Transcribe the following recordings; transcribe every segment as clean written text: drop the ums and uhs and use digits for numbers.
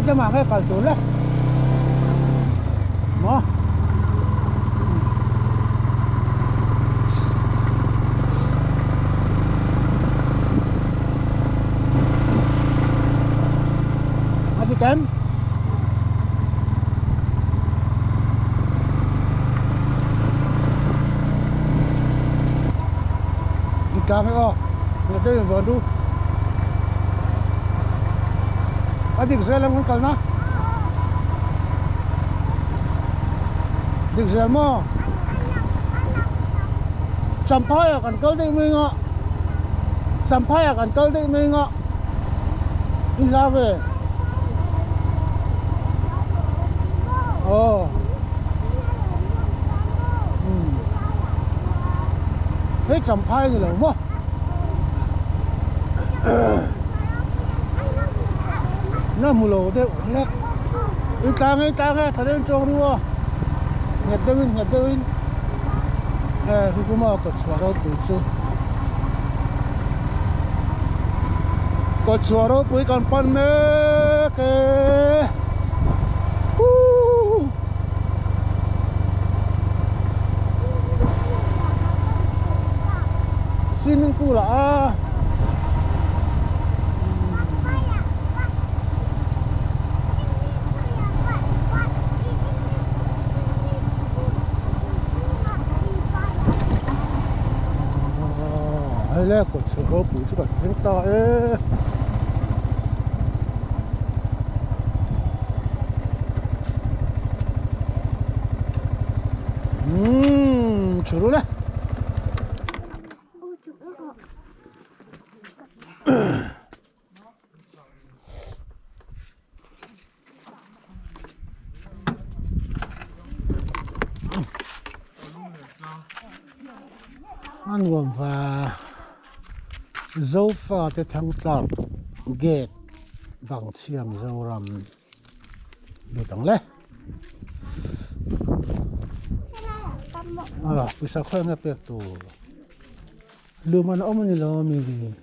จะมาแค่กันตัวเลยเนาะมาที่แกมอีกกลางให้ออกเราได้เห็นดูadik saya lang kal na dik saya mo sampai akan kal dei menga sampai akan kal dei menga ilawe oh hết sampai ni lo mo nó mù lồ thế nè ít càng ấy thằng em trông đua nhặt đôi khi cũng mà cột xóa đâu bụi còn phân mê cái swimming pool à hay là cột sữa bụi chứ còn thiên to ấy churu đấy ăn gồm và dấu pha tới thang tàu gate vàng chiang dấu ram được tăng lên bisa khoe nghe bẹt tu lưu mà nó mình lo mình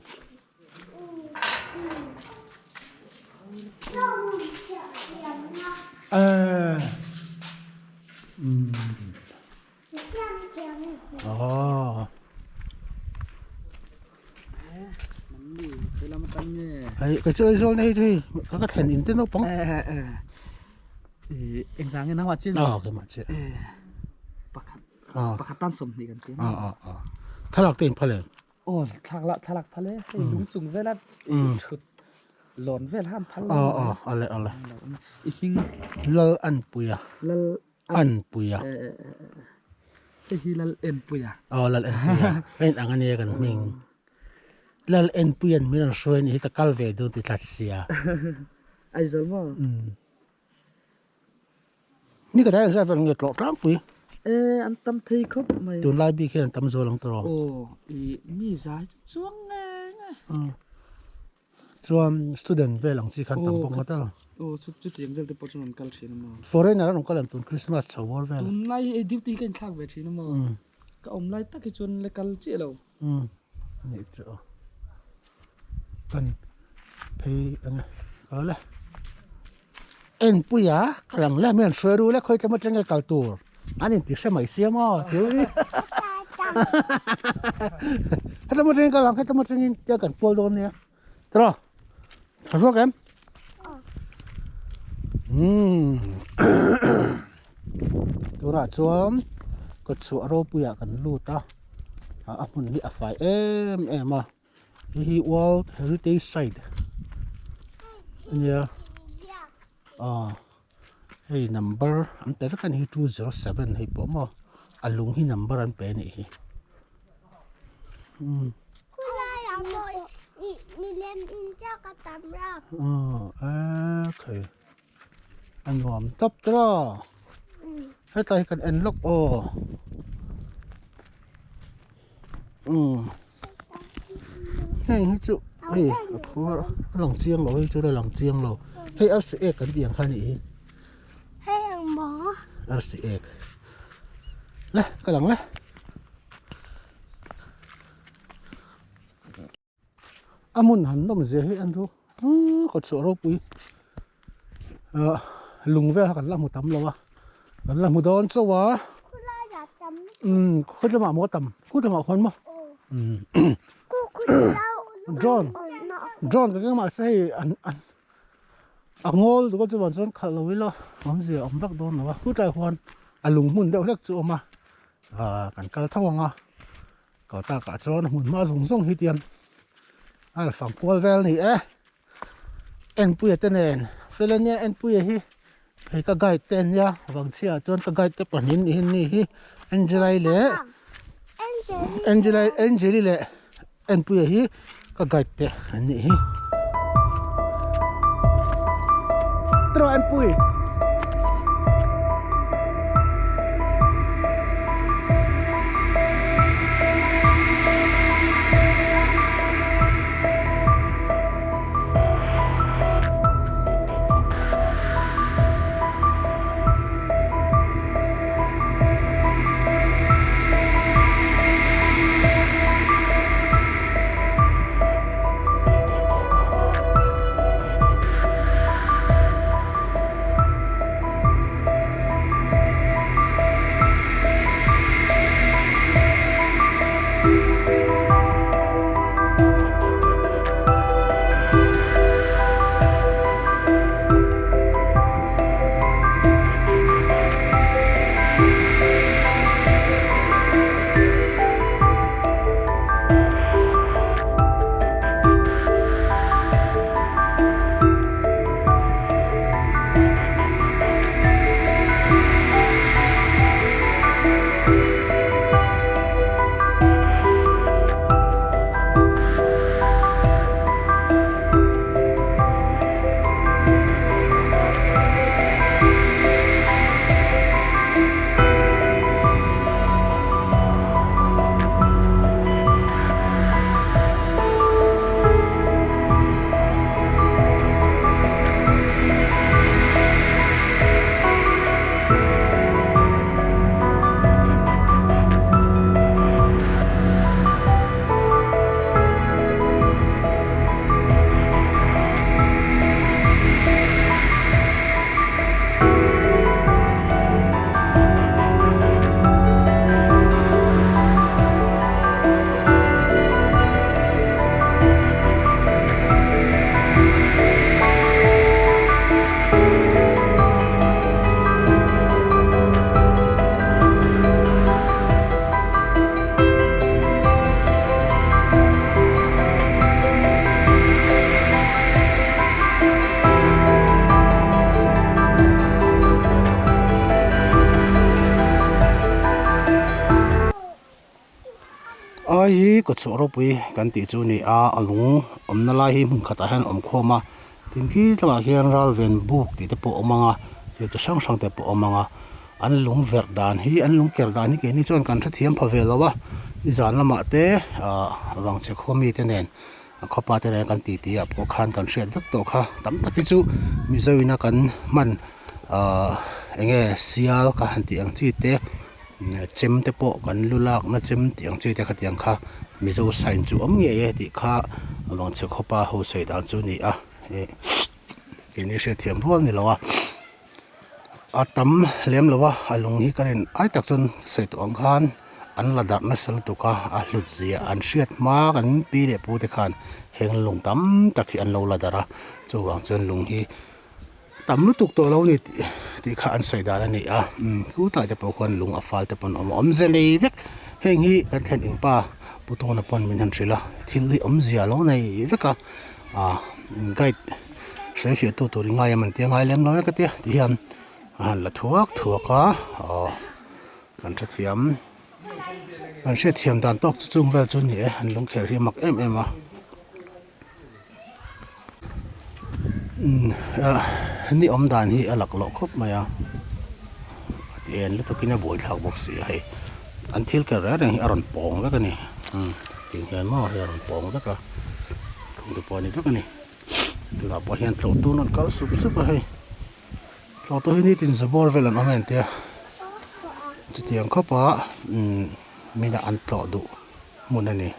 cái chơi rồi này thì có cái thèn internet nó bóng anh sáng cái năng hoạt trên cái mặt trênปากตันสมดีกันเต็มถ้าหลักเต็มพอเลยโอ้ทักหลักพอเลยลุงจุงเวลาชุดหลอนเวลาห้ามพันอะไรอีกหิงเลอันปุยอันปุยไอ้ที่ละเอ็นปุยละเอ็นปุยเป็นอันนี้กันมิงละเอ็นปุยมีน้ำช่วยนี่ก็กัลเวดูติดทัศเสียไอ้สมองนี่ก็ได้ใช่เป็นเงือกหลอกตามปุยอันตำทีครบไหมตัวไล่บีแค่ตำโซลังตัวโอ้มีสายช่วงไงส่วนสตูเดนต์เวลังสิคันตำปงมาตลอดโอ้จุดยังเวลที่ปัจจุบันกัลชีนมาฟอร์เรนน่ะน้องก็เล่นตุนคริสต์มาสชาวเวลตุนไล่ดิวตี้กันข้างเวทีนมาก็อมไล่ตักจนเลยกัลเจเรานี่เจ้ากันเพย์อะไรก็เลยเอ็นปุยกำลังเล่นเหมือนสวยรู้แล้วค่อยจะมาจังไงกัลตัวอันนี้ติดใช่ไหมเสียมั้งเดี๋ยวนี้ให้จะมาจังกันหลังให้จะมาจังเจอกันปูโดนเนี่ยตลอดทำสักแกมตัวละชวนก็ชัวร์รูปุยกันลู่ตามันนี่ไฟมาที่ World Heritage Site เนี่ยhey number am te kan hi 207 hey po mo alung hi number an pe ni hi kula ya mo million incha ka tamra okay an wam top tra he tai kan unlock hey hi chu hey ko lòng chiang lo hey chu da lòng chiang lo hey as e kan diang khan ni hay ang mo RCX lah kalang lah amun han dom je he an ro ko so ro pui ลุงเวลกันละมุตำแล้ววะกันละมุดอนเจ้าวะ คุณลาอยากจำ คุณจะมาหมอตำคุณจะมาคนมั้ง โอ้ อืม คุณเล่า John โอ้เนาะ John ก็มาใส่อังโง่ตัวก็จะวันซ้อนขัดเราไว้ละผมเสียผมตักโดนนะวะกูใจควันลุงหุ่นเดี๋ยวเล็กจู่มากันกัลท่องก็ตากระชอนหุ่นมาส่งฮิตยันฝั่งกัวเวลนี่เอ็นปุยเตนเอ็นเฟลเนี่ยเอ็นปุยฮีให้ก็ไกด์เต็นยาบางเสียจนก็ไกด์เตปนินนี่ฮีเอ็นเจลเล่เอ็นเจลเล่เอ็นปุยฮีก็ไกด์เตอันนี้ฮีตรอเอ็นปุยก็ชอบไปกันติจูนี่ลุงนั่นแหละที่มึงขัดให้ข้อมาถึงที่ตลาดเฮียนรัลเวนบุกที่จะปอมังที่จะช่างแต่ปอมังอันลุงเวร์ดานอันลุงเกิร์ดานนี่แกนี่จนกันที่ยังพอเวลแล้ววะนี่จานละมาเต้วางเช็คข้อมีเต้นเองข้อปาเต้นกันตีพวกขันกันเสียดตัวค่ะตั้มตะกี้จูมีเจ้าวินากันมันเงี้ยเสียลกันที่ยังที่เต้เจมเตปอกันลุลักนะเจมที่ยังที่เตะขัดยังค่ะมีเจ้าสัยจูเงี้ยที่ค่ะลองเช็คข้อปาหัวใส่ดานจูนี่กินนี่เสียเทียมพวกนี่แล้วตั้มเลี้ยมแล้วลุงฮิกันตักจนใส่ตัวอังคารอันละดับนั่นสลัดตัวค่ะหลุดเสียอันเสียดมากันปีเดียพูดกันเฮงลุงตั้มตะกี้อันเราละดาระจู่วางจนลุงฮิตั้มลุตุกตัวเรานี่ที่ข้าอันใส่ดาระนี่กูตายจะพอคนลุงอัฟฟัลจะปนอมเจลีเวกเฮงฮิกันแทนอิงป้าปุตโตนปนมินหันสิละที่ลีอมเสียแล้วในเวกไกด์เสียเสียตัวง่ายมันเตียงง่ายเลี้ยมน้อยก็เตี้ยที่ยันละถั่วกันเทียมกันเสียเทียมดันตอกจุ่มเวลจุนเนี่ยลุงเขียนที่มักนี่อมดานที่หลักหลอกครบมาที่เอ็นแล้วตัวกินเนี่ยบวยหลักบอกเสียให้อันที่เกิดอะไรนี่อร่อยปองแล้วกันนี่ถึงเห็นมั้ยอร่อยปองแล้วก็คงจะปองนี่แล้วกันนี่ตัวเราพอเห็นตัวนั้นก็สุบไปให้ตัวนี้ติดสปอร์ตเวลานั้นเดียวจุดยังเข้าป่ามีแต่อันต่อดูมุนนี่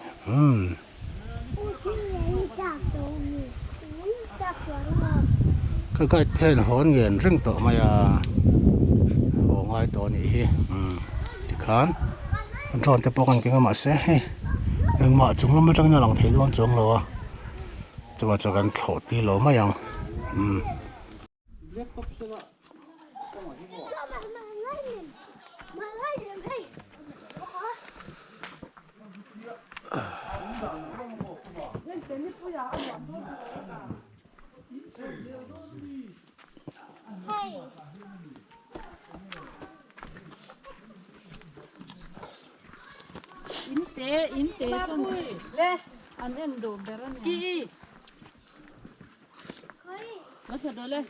cái thiên hồn nghiền rừng tổ mày hồ ngay tổ này thì khán tròn tập bọc cái mà sẽ nhưng mà chúng nó mới trong nhà lòng thấy luôn chúng rồi cho gần thổ tí lỗ mà yang 인대 좀 래. 안 엔도 베란. 기. nó đỡ lên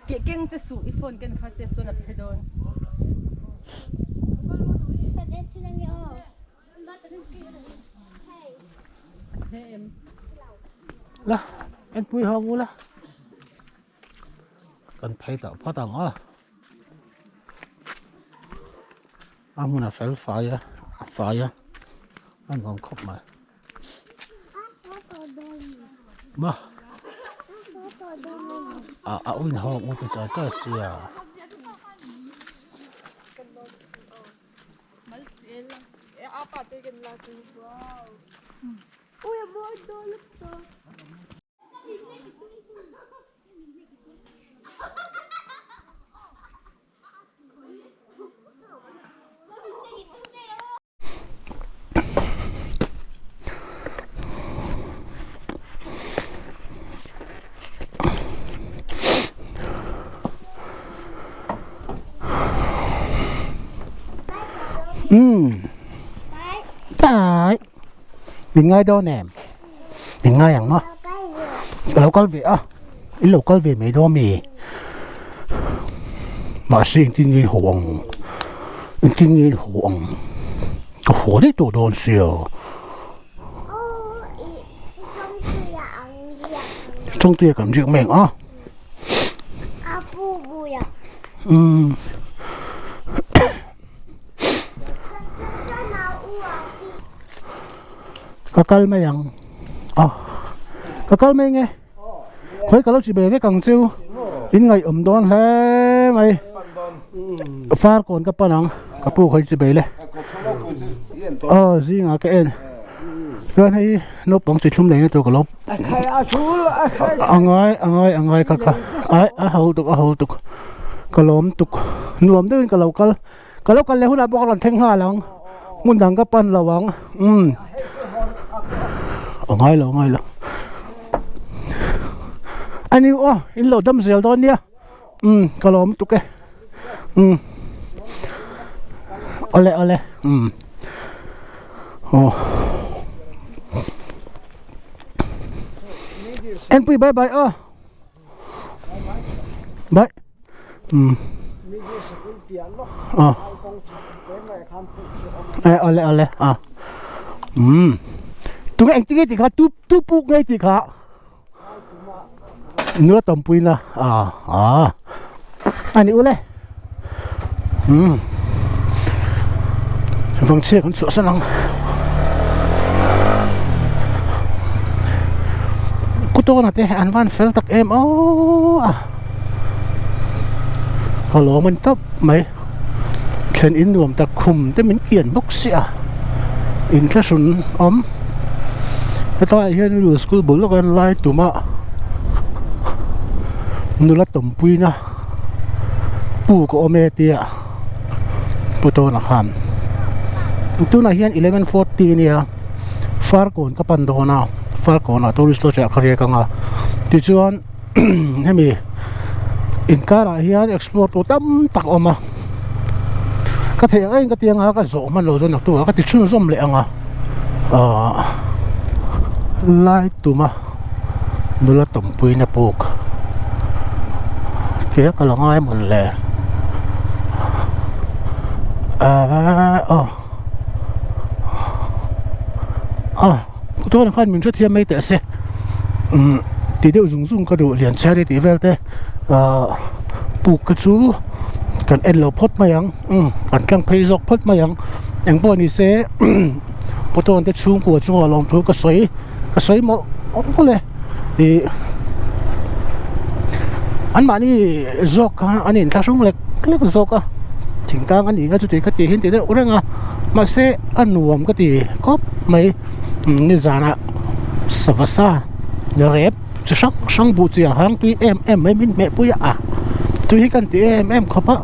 cái kengจะสูอีฟอนกันเขาจะตัวนับเพดอนlà em vui hơn luôn là cần phải tạo phát tầng à muốn là phải anh còn khóc mà mà ui họ ui cái trò xì à ui bôi đôi lúc rồi tại mình ngay đâu nè mình ngay hàng mà lâu con về à ít lâu con về mấy đôi mì mà xin tin nhiên huống cái hồ đấy tổ đồn xìu trong tuyệt cảm giác mình à kakal mấy yang kakal mấy nghe khối kalau chỉ về với càng siêu in ngày đón thế mày phát còn các bạn các phụ khối chỉ về lên gì ngã cái em rồi này nó bóng chỉ chung này tôi có lốp anh ơi kakal hậu tục cái lốm tục nuông đấy cái lâu cái lẽ hôm nay bóc lần thanh hà lắm muốn đằng các bạn là vắng ngay lo anh yêu in lo đâm dẻo đó nha cái lốm tục cái ole anh bye bye bye ole tụi anh tí thì khá tu bục ngay thì khá nữa tầm pui na anh yêu lên vâng xe còn sửa sẵn lắm cú to là thế anh van phèn tắc em có lỗ mình tấp mấy trên in nuông ta khum tới mình kiền bốc xịa in cái sún cái tao hiện ở school bố lúc anh lại tụi mà nó là tầm pui na pu có ome tia pu to na kham tu na hian 11:40 nia far kon ka pan do na far kon na tourist lo cha khare ka nga ti chuan hemi in kara hian export to tam tak oma ka the ai ka tianga ka zo man lo zo na tu ka ti chun zom le anga lai tuma nula tompui na puk kia ka langai mun le tôi khăn mình rất thiêm mấy tệ xe tí đều dùng cái đồ liền xe đi tí về thế buộc cái chú cần en lô phốt mà yang cần căng pay dọc phốt mà yang อย่างพวกนี้เซ่พอตอนที่ชุ่มกว่าช่วงลงทุกก็สวยหมดก็เลยดีอันมานี่จอกอันนี้ถ้าช่วงเล็กจอกถึงกลางอันนี้ก็จุดที่เขาตีเห็นตีได้อุรงมาเซ่อันนวมก็ตีก็ไม่นี่จานะสวัสดิ์เรียบจะช่างบูเจียหังตุยไม่มินเมปุยอ่ะตุยกันตีเขาปะ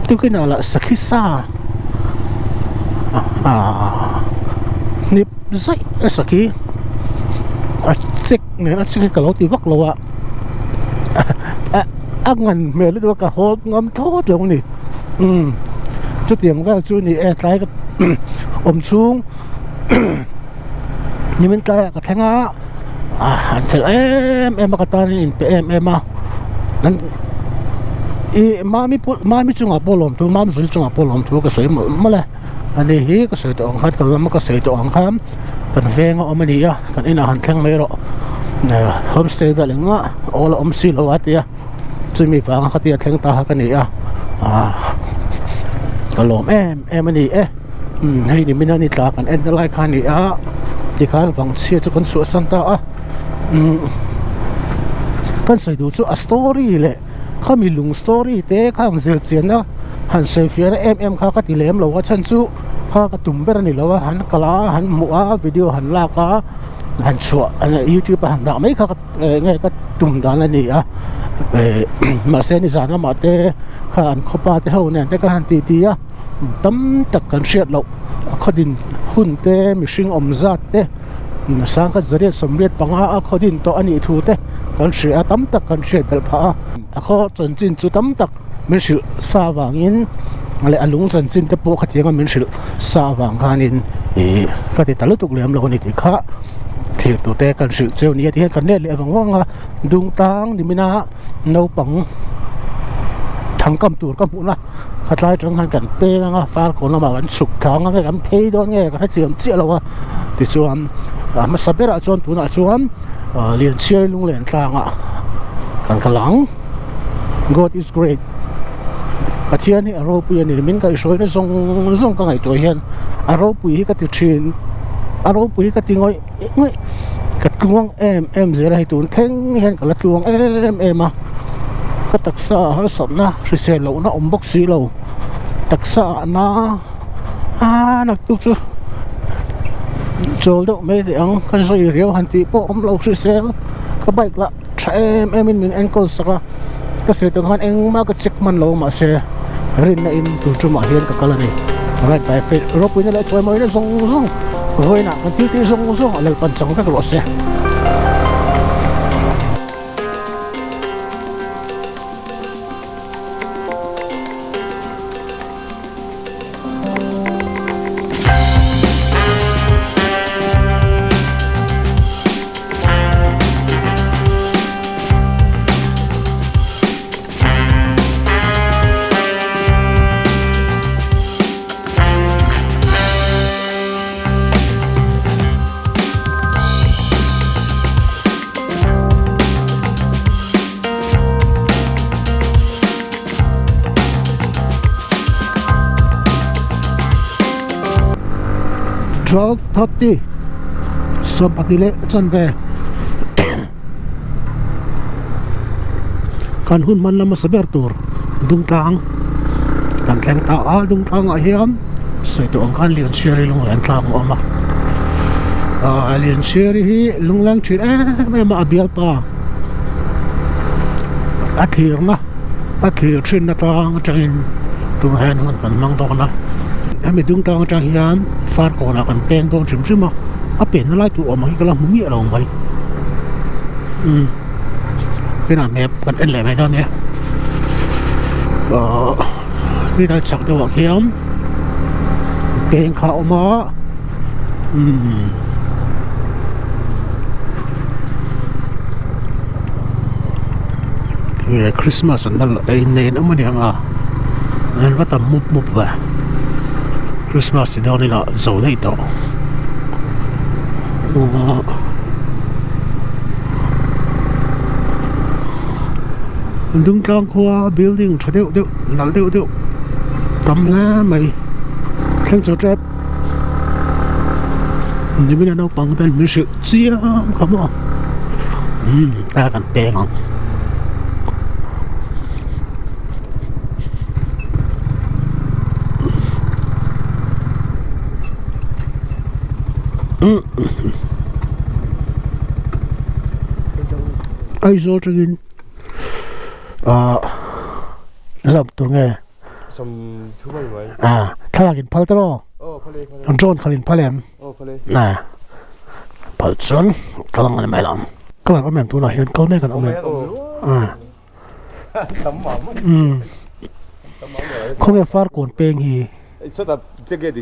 ตุยกันอะไรสักขี้ซ่านี่ใช่สักขี้เซ็กเนี่ยเซ็กกับเราตีวักเราอะเงินเมื่อฤดูกาลโหดงอมโทษเลยวันนี้จุดเตียงก็จุดนี้ใช้กับอมสูงนี่มันใกล้กับแทงอันเสร็จมากระตานี่เป็นมานั่นมามีจุงอาโปลมตัวมามีจุงอาโปลมตัวก็สวยมาเลยอันนี้ฮีก็สวยตัวอังคารก็มันก็สวยตัวอังคารกันเวงเอามานี่อ่ะกันอินาหันแข่งไม่หรอกเนี่ยโฮมสเตย์กันเลยง่ะโอ้ละอมซีละวัดเนี่ยจะมีฟังเขาที่แข่งตากันนี่อ่ะก็ลมมันนี่ให้นี่ไม่น่านี่ตากันไลค์คันนี่อ่ะที่ข้างฝั่งเสียจุกันสวยสันตาอ่ะกันใส่ดูจู่สตอรี่เลยเขามีลุงสตอรี่เต้ข้างเสียนะหันเซฟีนะข้าก็ติเลมเราว่าฉันจู่ข้าก็ตุ่มไปแล้วนี่เราว่าหันกลาหันมัววิดีโอหันลากาหันชัวอันนี้ยูทูบหันด่าไม่ข้าก็ไงก็ตุ่มด่าแล้วนี่อ่ะมาเซนิสานมาเต้ข้าอันข้าป้าเต้าเนี่ยแต่ก็หันตีอ่ะตั้มตักกันเชียดเราเขาดินหุ่นเต้มิชิงอมจัดเต้สังกัดจะเรียกสมเด็จปังอาเขาดินตัวอันนี้ทูเต้กันเชียตั้มตักกันเชียดเปล่าเขาจนจินจุตั้มตักมิชิสาวางินอะไรอลุงจนจินตะโปขัดยังมิชิสาวางคานินก็ติดตลอดตุกเลี้ยมเราคนนี้ที่ข้าที่ตัวเต้กันชิเจ้านี้ที่เห็นกันเนี่ยเลยฟังว่าดุงตังดิมินาโนปังทางกำตัวกำปุ่นละขัดไล่จังหันกันเป้งอ่ะฟ้าคนละมากันสุกทางกันเพย์โดนไงก็ให้เสียมเสียแล้วว่าที่ชวนมาสับเปล่าชวนตัวน่ะชวนเรียนเชียร์ลุงเรียนทางอ่ะกันกำลัง God is great ประเทศนี้เราปุยนี่มินก็ช่วยในส่งกันไงตัวเห็นเราปุยก็ติดชินเราปุยก็ติดง่อยกัดลวงจะให้ตัวแข็งเห็นกัดลวงมาก็ตักษาหัวสนะริเซลเรานะอมบกสีเราตักษานะนักตุกจูโจลดไม่ได้ยังกันใส่เรียวหันตีโป้อมเราริเซลก็ไปละใช้มินแองเกิลสักละก็เสียตัวกันเองมาก็เช็คมันเรามาเสียรินอินตัวจุมาเฮียนกับกันนี่อะไรไปเฟรรบวินอะไรช่วยมาเนี่ยส่งเฮ้ยนะกันที่ส่งอะไรปันจังก็กลัวเสีย12:30 ส่วนปฏิเลจนเวการหุ่นมันนำมาสเบอร์ตัวดุงกลางการแข่งตาดุงกลางอาเฮียมใส่ตัวองค์การเลียนเชียร์ลงแหลนกลางออกมาเลียนเชียร์ฮีลงแหลนชีไม่มาเบียร์ป่าอาทิตย์นะอาทิตย์ชินตางจังตัวแหนหุ่นกันมังตองนะไม่ดุงกลางจังยามฟาร์ก่อนละกันแปลงตรงชิมๆเป็นอะไรตัวออกมาที่กำลังมุ่งเยี่ยเราไปขนาดแมพกันเอ็นแหละไม่ได้เนี่ยที่ได้จักตัวเขียมเป็นข่าวมาคริสต์มาสนั่นแหละไอ้เนนมันยังนั่นว่าแต่มุบว่ะคริสต์มาสที่เดี๋ยวนี้ละโซ่ได้ต่อดุงกลางขวา building เดี๋ยวนั่นเดี๋ยวทำแล้วไหม thằng cháu trapนี่ไม่ได้น้องปังแต่ไม่สึกเสียครับอ่ะตากันแปลงอ่ะไอ้โซ่จะกินสับตัวไง some two by way. ถ้าอยากกินพัลตรอ Oh, Pale. โจนขลินพัลแลม Oh, Pale. พัลจนกำลังมันไม่ลำก็แบบว่าแม่ตัวหน่อยเห็นเขาเนี่ยกันเอาไหม Tấm mỏng. คงจะฟาดกวนเปงฮี Sao ta chơi cái gì?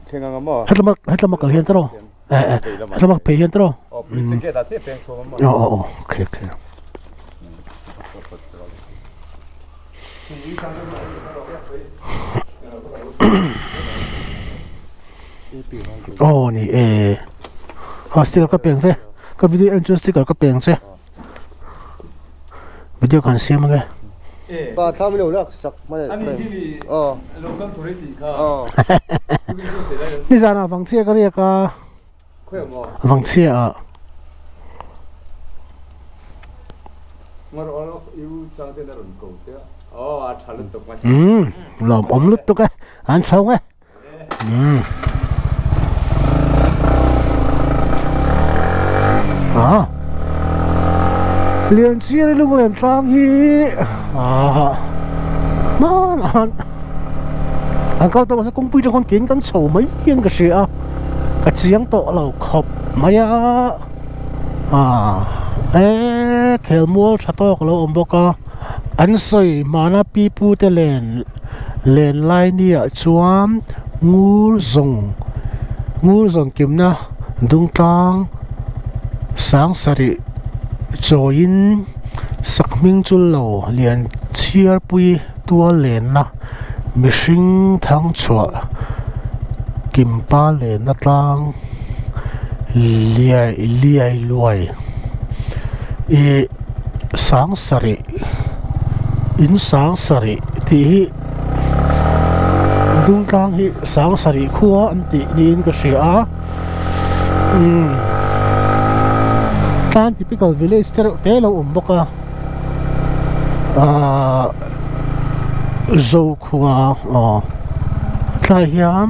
Thế ngang mà. ให้เรามาเกลียนตรอให้เรามาเพย์เฮียนตรอ Oh, chơi cái ta chơi bèn thôi mà. โอเคนี่สติ๊กเกอร์ก็เปลี่ยนซิก็วิดีโอสติ๊กเกอร์ก็เปลี่ยนซิวิดีโอกันเสียมั้งไง Ba tham nhiều lắm, sặc mà. Anh đi đi. Local authority ka. นี่จานะฟังเสียก็เรียก Khỏe mà. ฟังเสีย Ngar ono iu sang te na ron ko che. A thalut tok ma. หลอมอมลุดตุกอันเศร้าไงเรียนเชียร์ลุงเรียนฟังฮีมันอันเขาตัวมันกุ้งปุยจะคนเก่งกันโฉมไม่ยังกระเสียกระเสียงโตเราขบมายาเคลมัวชะโตกเราอมบอกอันสวยมานาปีปูเตเลนไลน์เนี่ยชวมงูซงกิมนะดุงตังสังสริโจยินสักมิงจุลโลเลียนเชียร์ปุยตัวเลนนะมิชิงทั้งชัวกิมปาเลนนะตังเลียลวยสังสริอินสังสริที่ดุงตังฮิสังสริขัวอันตินินก็เสียการtypical villageเตเราบอกโจขัวใช่ยาม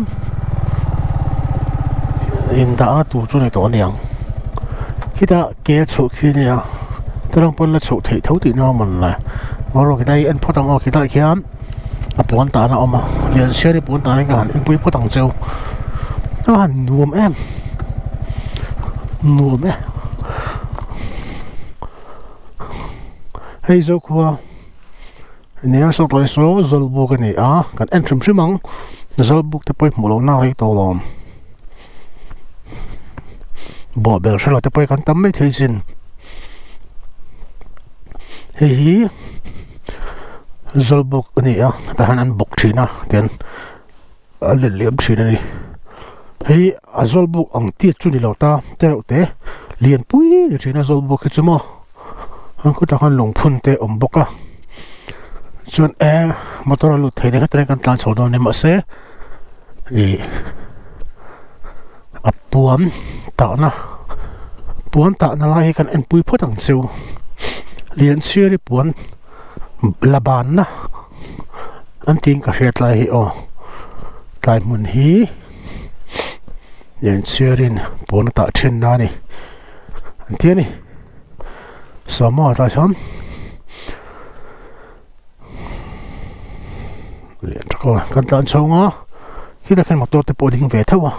อินดาตัวจุนตัวเนี่ยคิดว่าเกี่ยวกับขี้เนี่ยแต่เราเป็นละชุดที่เท่าที่น้ามันเลยว่าเราคิดได้อันพอตั้งเอาคิดได้ขี้ยามปวนตานะออกมาเรียนเชื่อได้ปวนตาในการอันปุยพอตั้งเจ้าแล้วหันนวมให้เจ้าขัวเนี่ยสุดเลยสู้จลบุกนี่กันเอ็นทริมชิมังจลบุกจะไปหมดแล้วน่าเลยตัวลมบ่เบลเราจะไปกันตั้มไม่ถึงสินเฮ้ยจลบุกนี่แต่หันอันบุกชีนะเดี๋ยวเลี้ยมชีนะนี่เฮ้ยจลบุกอังตีจุนี่เราตาแต่เราเตะเลียนปุ้ยเดี๋ยวชีนะจลบุกคิดจะมั้งอันก็จะหันลงพุ่นเตะบุกส่วนมอเตอร์ลุดเห็นได้แค่การตานโซดอนในมาเซ่ปวนตานะลายกันเอ็นปุยพอตั้งเซลเลียนเชื่อที่ปวนละบานนะอันจริงก็เสียตายตายมุนฮีเลียนเชื่อรินปวนตาเช่นนั้นนี่อันที่นี่สมอตาช้อนเรียนทุกคนกันตอนชงคิดว่าแค่มาตัวเตปอดิ้งเวทวะ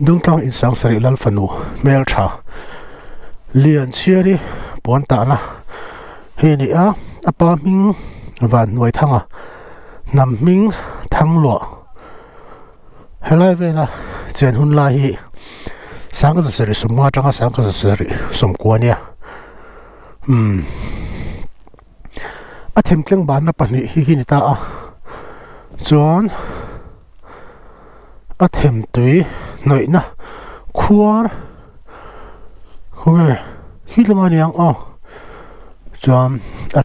ดุงตังอินสังสริลัลฟันูเมลชาเลียนเชียรีปวนตานะเฮนี่ปามิงวันหน่วยทั้งนำมิงทั้งหลัวเฮลัยเวลาเจนหุ่นลายสังกัดสริสมว่าจังสังกัดสริสมควรเนี่ยเทมเตลงบ้านนะปนิฮินิตาจวนเทมตุยหน่อยนะขวาคงฮิลมานี่ยังจวน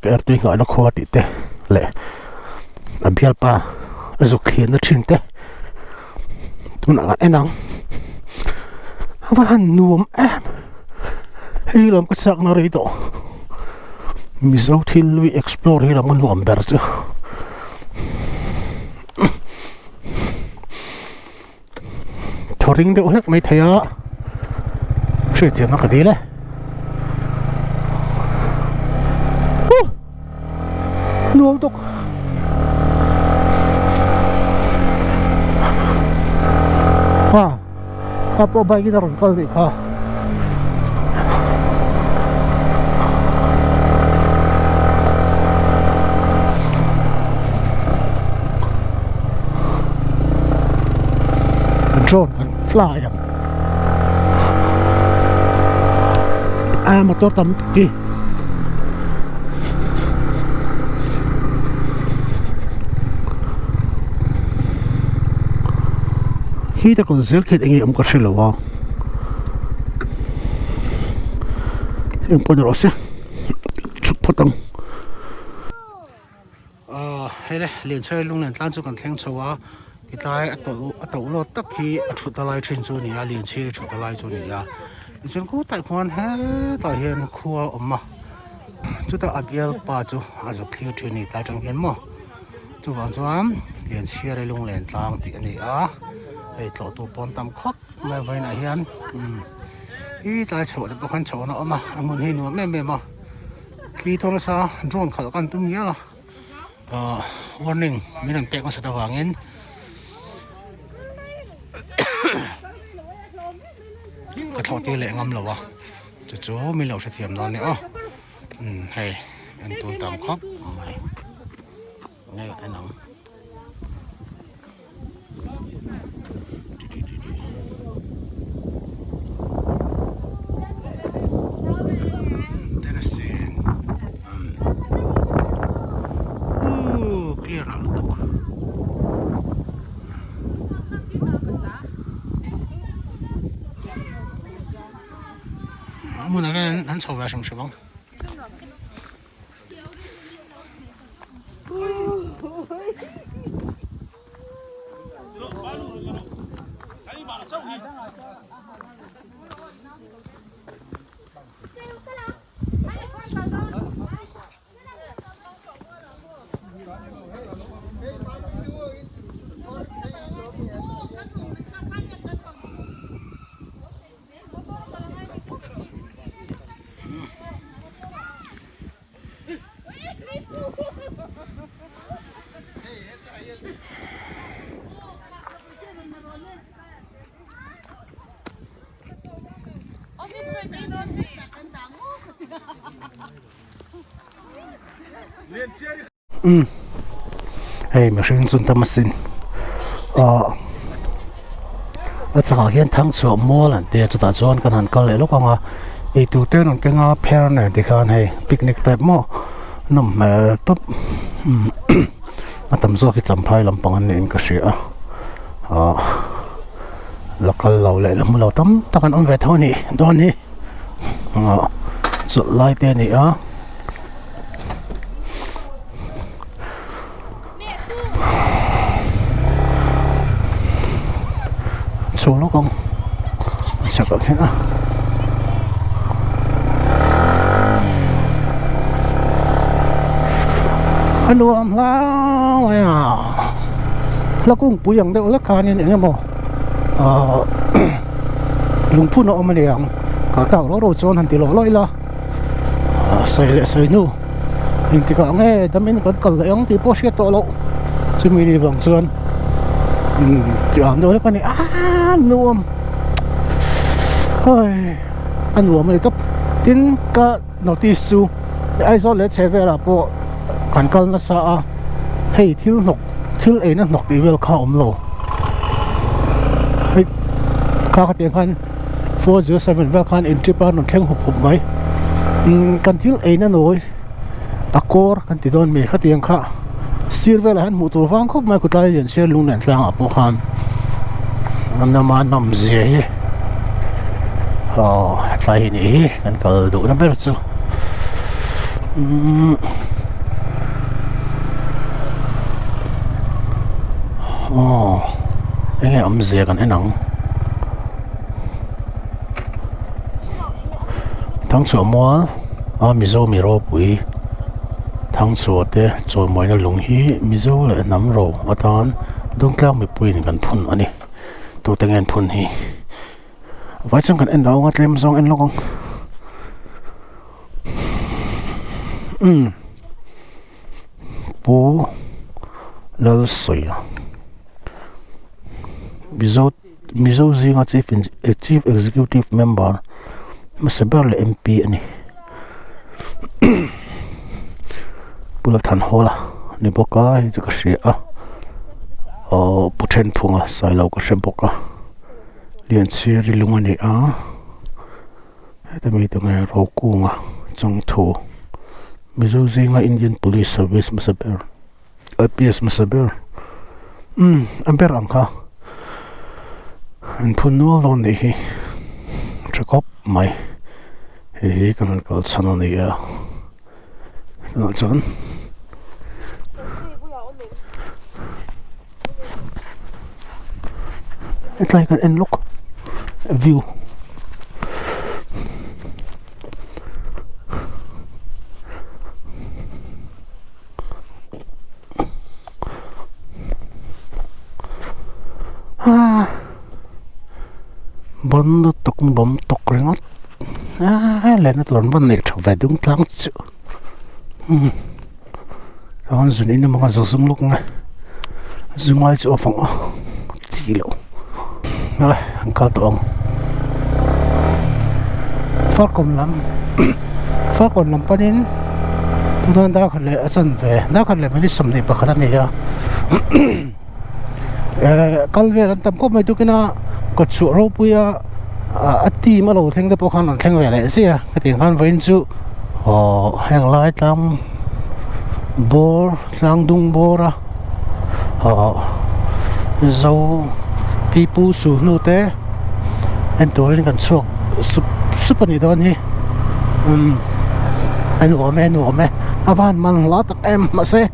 เกิดตุยก่อนนะขวาติดเตะเละเบียร์ป้า rồi khiến nó chuyện thế tôi nói anh nắng và hắn nuông em hi làm cái sắc nó đấy đó mình sau khi lui explore hi làm cái nuông bẹt chứ thổi ring đều hết mấy thấy á chuyện gì nó cái gì đấy nuông tục ha kapo bagi na ron kaldi ka drone kan fly dam motor tam ki khi ta còn giữ khi anh em có thể là vào em có được chứ chụp phút tông hay đấy liền chơi luôn liền tan cho còn thèn châu á cái tai ở tàu lót tất khi chụp ta lại trên chỗ này liền chơi chụp ta lại chỗ này à chúng cô tại quan hết tại hiện khu mà chúng ta abiel pa chú à giúp thiếu chuyện này tại trong hiện mà chú vào cho liền chơi đây luôn liền tan thì cái này àไอ้ตัวตัวปนตำคบไม่ไว้ไหนยันอีตายโฉดเป็นคนโฉดเนาะมาอันนี้หนูแม่มาคีโทรศัพท์โดรนขัดกันตุ้มเยอะละวันหนึ่งมีหนังแปลกมาสะดวกเงินกระทอตีแหลงงำเหรอวะจู่ๆมีเหล่าเสถียรนอนเนี่ยอ๋อให้อันตัวตำคบไม่ไงไอ้หนัง我那个很臭吧，是不是吧？hey mà sinh chúng ta mà xin ở chỗ hiện thằng số mua là để chúng ta chọn cái hàng cái lúc mà ấy tụi tôi nó cái ngõ pair này thì cái này picnic type mà nằm mà top mà tầm số cái chấm phai làm bằng anh cái gì là cái lẩu lại là một lẩu tắm ta cần ăn về thôi nè đó nè rồi lại tên này số lúc không chắc là thế nào anh đùa lao à là cũng bùi yang đâu là cá này nữa mà lùng phun nó mà liền cả tàu nó rồi trôn hành tỷ lỗ lôi lo xây nu hình thì cả nghe tấm mình còn cần cái ông thì post cái tổ lộ chứ mình đi bằng trơn chỉ ăn thôi con này nuông ơi ăn nuông này cấp tin cả notice chú ai số lấy xe về là bộ còn con nó sợ hay thiếu ấy nó nọc thì will không lộ hay các tiếng Hàn 407 welcome in Japan nó khen hụp mấy còn thiếu ấy nó nổi accord còn thì đón mấy các tiếng khác silver là hắn một tổ vang khóc mai của ta liền xe luôn nền sang ở bộ khan năm mà năm gì tại này kan kalau đủ nó biết chứ nghe âm dèกันไอ้หนังทั้งชัวมัวมิโซมีโรปุยทั้งชัวเตะจอยมวยนั่งลงฮีมิโซเลยน้ำโรอาตอนดงกล้าไม่ปุยกันพุ่นอันนี้ตัวแต่งงานพุ่นฮีไว้จังกันเอ็นเรางัดเล่มซองเอ็นลงปูเลิศสวยมิโซซิงa chief executive member มาเสบเลย MP อันนี้ปุระทันหัวละนี่บอกว่าจะกระเสียปุเชนพุงใส่เราก็เสียบอกว่าเรียนเสียริลุงอันนี้แต่มีตรงไหนเรากู้งจงถูมิโซซิง Indian Police Service มาเสบPS มาเสบอันเป็นอังค่ะอันพูนนัวลงนี่จะกบไหมกันมันก็สนุกนี่น่าจนIt's like an look view bom tục rồi ngót lên nó lộn vấn đề trở về đúng lắm chứ rồi rồi nên mà còn dùng lúc này dùng ngoài chỗ phòng chỉ lộ rồi ăn cao tổ phát còn làm bao nhiêu tôi đang đào khẩn lệ ở sân về đào khẩn lệ mới đi sắm để bạc khăn này à kalau về làm tầm có mấy thứ cái nào có chỗ rau bưởi tí mà lâu thèn để bốc khăn thèn về lại xí cái tiền khăn với chú hàng lai tam bor lang dung bora dâu pipu su nu te anh tôi lên gần suộc super này đó nhỉ anh ôm em avan man lá tắc em mà sẽ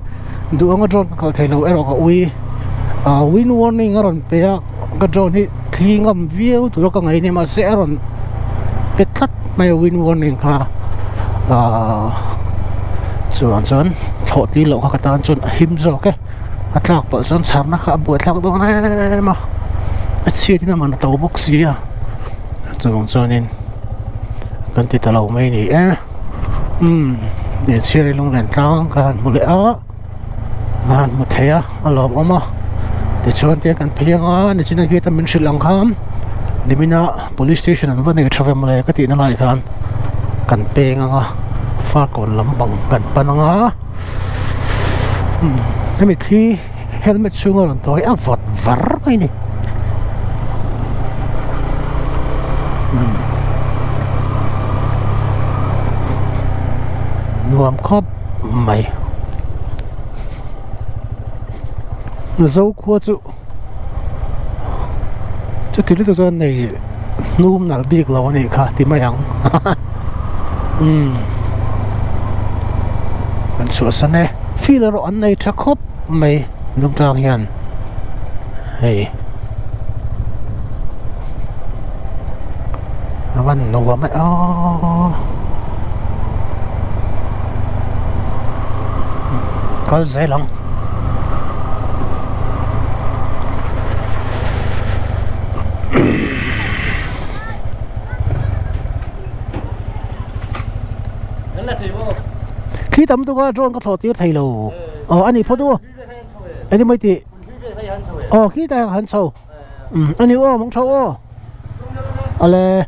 đuổi ngõ tròn kalau thấy lâu em có uy wind warning aron pe cái drone hi khi ngầm view tụi nó có ngày này mà sẽ aron cái thắt mai wind warning ha chọn thọ tí lộ các tan chọn him rồi cái lạc bảo chọn sáng nó khá buổi lạc đó này mà chia thì nó tàu bốc xí à chọn nên cần tí tàu mấy này để chia đi luôn đèn trắng cái một lẽ một thế à lộn mà để cho anh kan phianga ni china gate min shil angkham dimina police station an van ne thave male ka ti na lai khan kan penga fa kon lambang kan pananga hemi khi helmet sunga ron toy a vot var mai ni nuam khop mai dấu qua chú thì lúc đó này nôm nở biết lâu này cả thì mấy hàng còn số sân này phi là rồi anh này chắc khóc mày nông trang hiền hey anh nấu mày có dễ lắm khi tắm tôi có drone có thọ tiêu thầy lầu anh ấy photo anh ấy mới thì khi ta hắn sâu anh ấy mong sâu ale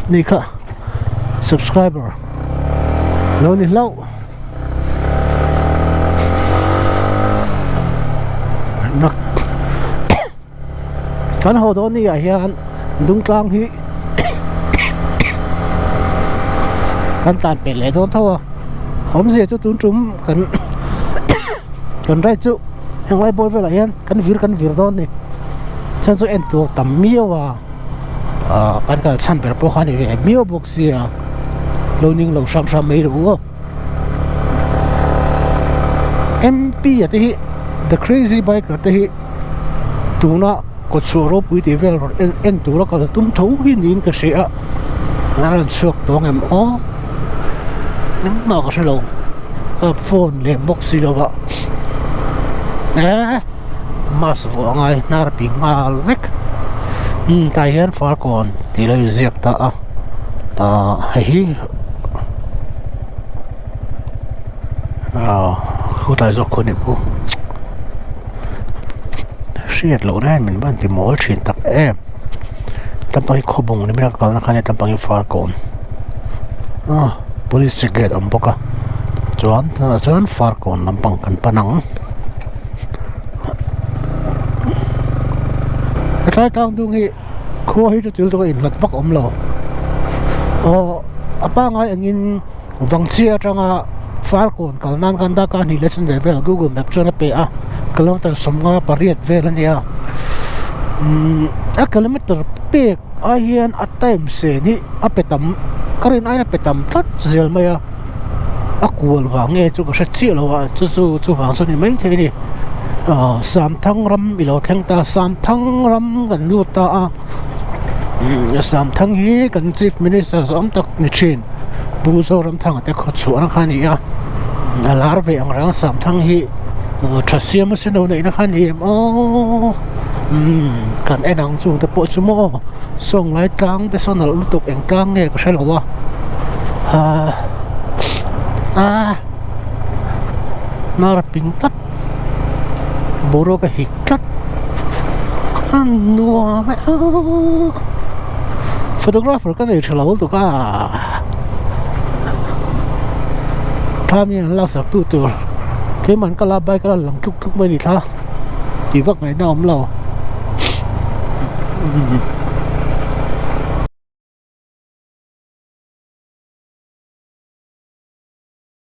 đi cả subscriber lâu đi lâu nặc cái hồ đó này hiện đúng trang hi kan tan pe le don thaw hom je chu tun tum kan rai chu hang lai boy vela hian kan vir don ni chan chu en tu tam miwa kan kal chan ber po khani ve miwa boxia loning lo sam sam mai ru MP ati the crazy biker te hi tuna ko churo pui ti vel en tura ka tum tho hi nin ka sia naran chuak tong em o nang ma ka shalo ka phone le box si lo ba mas vo ngai nar pi ngal vek tai hian far kon ti lo ziak ta hi khu tai zo khoni ku siat lo na min ban ti mol thin tak em tampai khobong ni mira kal na khane tampai far kon police gate am boka chuan far kon lampang kan panang cái tang du ngi kho hi chu til to in lat vak om lo apa ngai angin wangchia tanga far kon kalnan kan da kan hi lesson level google map chona pe a kilometer somnga pariat vel ania a kilometer pe a hian a time se ni a petam karin aina petam tat zel maya a kual wa nge chu ka chi lo wa chu wang so ni mai the ni sam thang ram ilo theng ta sam thang ram kan lu ta sam thang hi kan chief minister som tak ni chin bu zo ram thang te kho chu an khani a alar ve ang rang sam thang hi thasiam se no nei na khani kan enang chung te po chu mo song lai tang te son lu tuk eng tang nge ko shelo wa nar ping tat boro ka hiklat kan nuwa mai photographer ka nei thalo to ka thami an la sak tu ke man ka la bai ka lang thuk mai ni tha ti vak mai na om lo